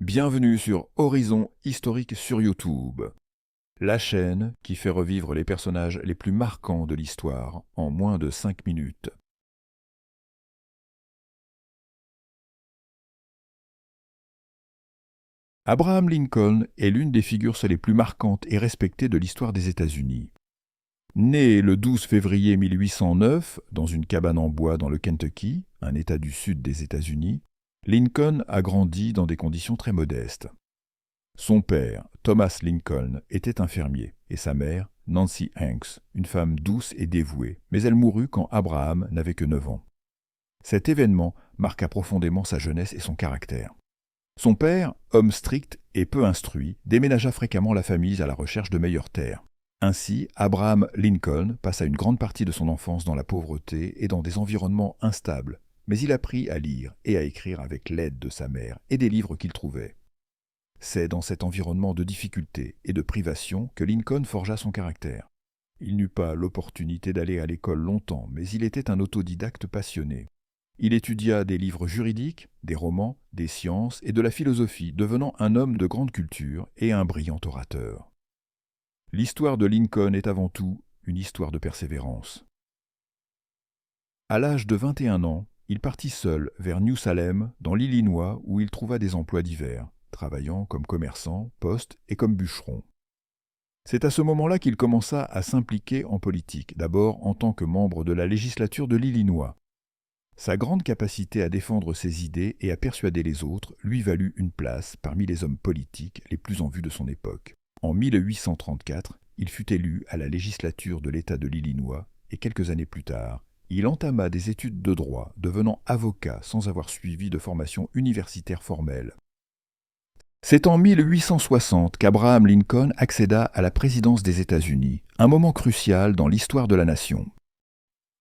Bienvenue sur Horizon Historique sur YouTube, la chaîne qui fait revivre les personnages les plus marquants de l'histoire en moins de 5 minutes. Abraham Lincoln est l'une des figures les plus marquantes et respectées de l'histoire des États-Unis. Né le 12 février 1809 dans une cabane en bois dans le Kentucky, un État du sud des États-Unis, Lincoln a grandi dans des conditions très modestes. Son père, Thomas Lincoln, était un fermier, et sa mère, Nancy Hanks, une femme douce et dévouée, mais elle mourut quand Abraham n'avait que 9 ans. Cet événement marqua profondément sa jeunesse et son caractère. Son père, homme strict et peu instruit, déménagea fréquemment la famille à la recherche de meilleures terres. Ainsi, Abraham Lincoln passa une grande partie de son enfance dans la pauvreté et dans des environnements instables, mais il apprit à lire et à écrire avec l'aide de sa mère et des livres qu'il trouvait. C'est dans cet environnement de difficulté et de privation que Lincoln forgea son caractère. Il n'eut pas l'opportunité d'aller à l'école longtemps, mais il était un autodidacte passionné. Il étudia des livres juridiques, des romans, des sciences et de la philosophie, devenant un homme de grande culture et un brillant orateur. L'histoire de Lincoln est avant tout une histoire de persévérance. À l'âge de 21 ans, il partit seul vers New Salem, dans l'Illinois, où il trouva des emplois divers, travaillant comme commerçant, poste et comme bûcheron. C'est à ce moment-là qu'il commença à s'impliquer en politique, d'abord en tant que membre de la législature de l'Illinois. Sa grande capacité à défendre ses idées et à persuader les autres lui valut une place parmi les hommes politiques les plus en vue de son époque. En 1834, il fut élu à la législature de l'État de l'Illinois et quelques années plus tard, il entama des études de droit, devenant avocat sans avoir suivi de formation universitaire formelle. C'est en 1860 qu'Abraham Lincoln accéda à la présidence des États-Unis, un moment crucial dans l'histoire de la nation.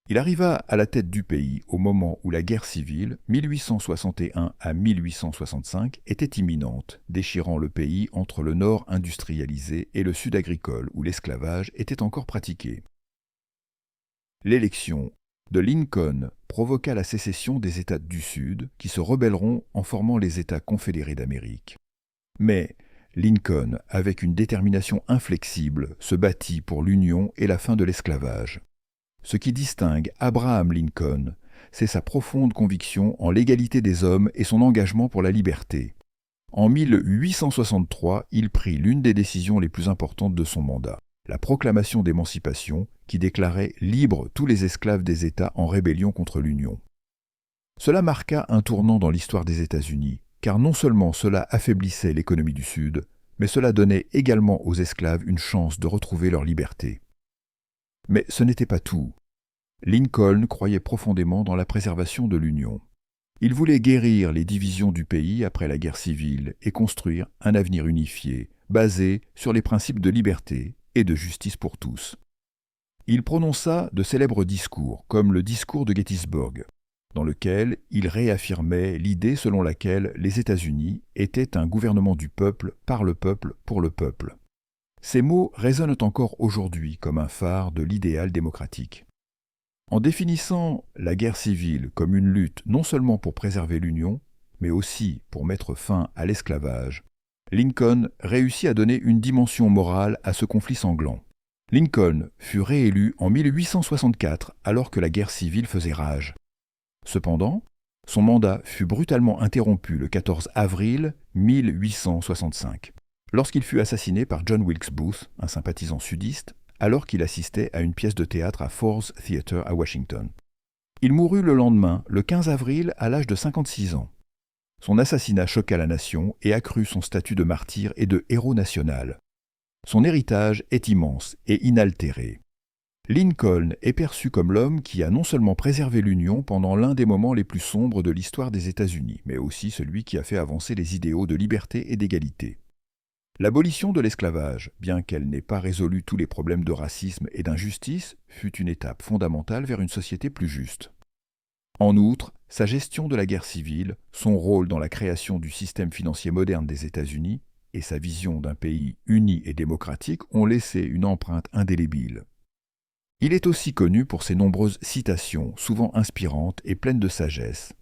Il arriva à la tête du pays au moment où la guerre civile, 1861 à 1865, était imminente, déchirant le pays entre le nord industrialisé et le sud agricole, où l'esclavage était encore pratiqué. L'élection de Lincoln provoqua la sécession des États du Sud, qui se rebelleront en formant les États confédérés d'Amérique. Mais Lincoln, avec une détermination inflexible, se battit pour l'union et la fin de l'esclavage. Ce qui distingue Abraham Lincoln, c'est sa profonde conviction en l'égalité des hommes et son engagement pour la liberté. En 1863, il prit l'une des décisions les plus importantes de son mandat, la proclamation d'émancipation qui déclarait libres tous les esclaves des États en rébellion contre l'Union. Cela marqua un tournant dans l'histoire des États-Unis, car non seulement cela affaiblissait l'économie du Sud, mais cela donnait également aux esclaves une chance de retrouver leur liberté. Mais ce n'était pas tout. Lincoln croyait profondément dans la préservation de l'Union. Il voulait guérir les divisions du pays après la guerre civile et construire un avenir unifié, basé sur les principes de liberté et de justice pour tous. Il prononça de célèbres discours, comme le discours de Gettysburg, dans lequel il réaffirmait l'idée selon laquelle les États-Unis étaient un gouvernement du peuple, par le peuple, pour le peuple. Ces mots résonnent encore aujourd'hui comme un phare de l'idéal démocratique. En définissant la guerre civile comme une lutte non seulement pour préserver l'Union, mais aussi pour mettre fin à l'esclavage, Lincoln réussit à donner une dimension morale à ce conflit sanglant. Lincoln fut réélu en 1864 alors que la guerre civile faisait rage. Cependant, son mandat fut brutalement interrompu le 14 avril 1865, lorsqu'il fut assassiné par John Wilkes Booth, un sympathisant sudiste, alors qu'il assistait à une pièce de théâtre à Ford's Theatre à Washington. Il mourut le lendemain, le 15 avril, à l'âge de 56 ans. Son assassinat choqua la nation et accrut son statut de martyr et de héros national. Son héritage est immense et inaltéré. Lincoln est perçu comme l'homme qui a non seulement préservé l'Union pendant l'un des moments les plus sombres de l'histoire des États-Unis, mais aussi celui qui a fait avancer les idéaux de liberté et d'égalité. L'abolition de l'esclavage, bien qu'elle n'ait pas résolu tous les problèmes de racisme et d'injustice, fut une étape fondamentale vers une société plus juste. En outre, sa gestion de la guerre civile, son rôle dans la création du système financier moderne des États-Unis et sa vision d'un pays uni et démocratique ont laissé une empreinte indélébile. Il est aussi connu pour ses nombreuses citations, souvent inspirantes et pleines de sagesse.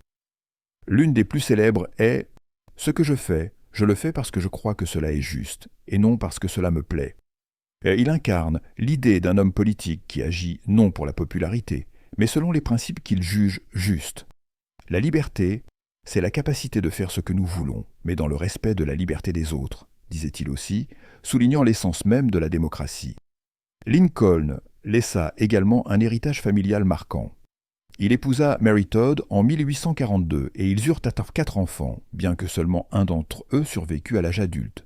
L'une des plus célèbres est « Ce que je fais, Je le fais parce que je crois que cela est juste, et non parce que cela me plaît. Et il incarne l'idée d'un homme politique qui agit non pour la popularité, mais selon les principes qu'il juge justes. La liberté, c'est la capacité de faire ce que nous voulons, mais dans le respect de la liberté des autres, disait-il aussi, soulignant l'essence même de la démocratie. Lincoln laissa également un héritage familial marquant. Il épousa Mary Todd en 1842 et ils eurent 4 enfants, bien que seulement un d'entre eux survécut à l'âge adulte.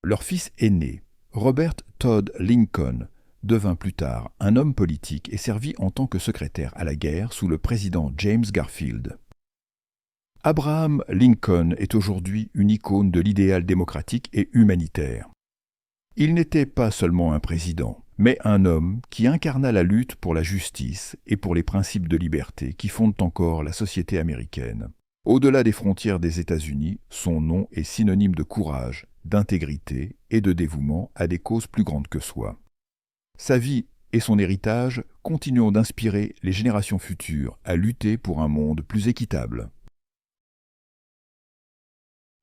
Leur fils aîné, Robert Todd Lincoln, devint plus tard un homme politique et servit en tant que secrétaire à la guerre sous le président James Garfield. Abraham Lincoln est aujourd'hui une icône de l'idéal démocratique et humanitaire. Il n'était pas seulement un président, mais un homme qui incarna la lutte pour la justice et pour les principes de liberté qui fondent encore la société américaine. Au-delà des frontières des États-Unis, son nom est synonyme de courage, d'intégrité et de dévouement à des causes plus grandes que soi. Sa vie et son héritage continueront d'inspirer les générations futures à lutter pour un monde plus équitable.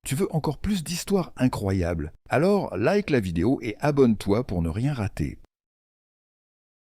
Tu veux encore plus d'histoires incroyables? Alors like la vidéo et abonne-toi pour ne rien rater.